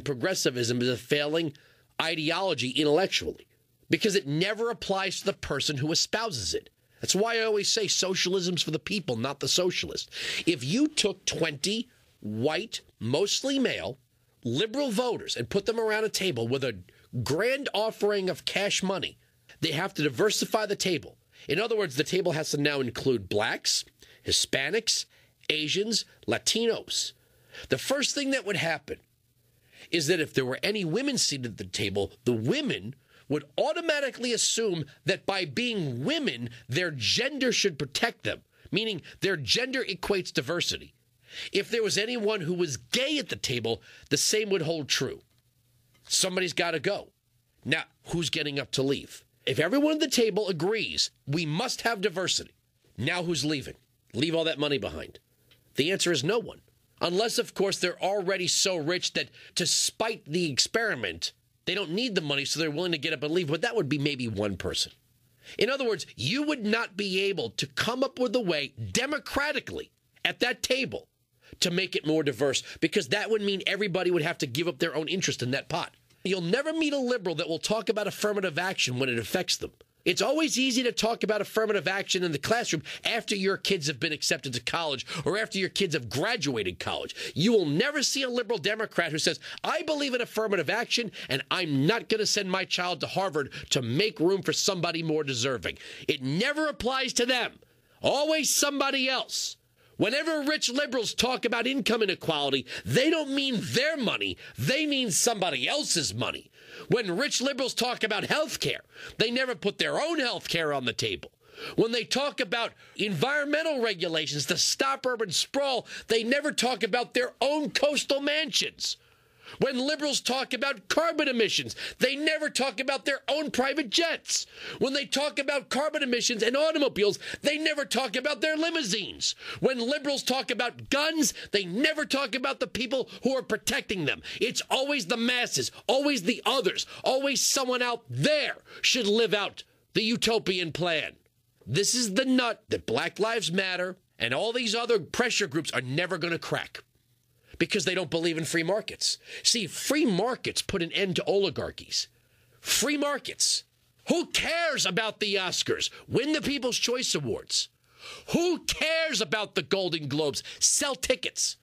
progressivism is a failing ideology intellectually because it never applies to the person who espouses it. That's why I always say socialism's for the people, not the socialist. If you took 20 white, mostly male, liberal voters and put them around a table with a grand offering of cash money, they have to diversify the table. In other words, the table has to now include blacks, Hispanics, Asians, Latinos. The first thing that would happen is that if there were any women seated at the table, the women would automatically assume that by being women, their gender should protect them, meaning their gender equates diversity. If there was anyone who was gay at the table, the same would hold true. Somebody's got to go. Now, who's getting up to leave? If everyone at the table agrees we must have diversity, now who's leaving? Leave all that money behind. The answer is no one. Unless, of course, they're already so rich that to spite the experiment, they don't need the money, so they're willing to get up and leave. But that would be maybe one person. In other words, you would not be able to come up with a way democratically at that table to make it more diverse, because that would mean everybody would have to give up their own interest in that pot. You'll never meet a liberal that will talk about affirmative action when it affects them. It's always easy to talk about affirmative action in the classroom after your kids have been accepted to college or after your kids have graduated college. You will never see a liberal Democrat who says, I believe in affirmative action and I'm not going to send my child to Harvard to make room for somebody more deserving. It never applies to them. Always somebody else. Whenever rich liberals talk about income inequality, they don't mean their money. They mean somebody else's money. When rich liberals talk about health care, they never put their own health care on the table. When they talk about environmental regulations to stop urban sprawl, they never talk about their own coastal mansions. When liberals talk about carbon emissions, they never talk about their own private jets. When they talk about carbon emissions and automobiles, they never talk about their limousines. When liberals talk about guns, they never talk about the people who are protecting them. It's always the masses, always the others, always someone out there should live out the utopian plan. This is the nut that Black Lives Matter and all these other pressure groups are never going to crack, because they don't believe in free markets. See, free markets put an end to oligarchies. Free markets. Who cares about the Oscars? Win the People's Choice Awards. Who cares about the Golden Globes? Sell tickets.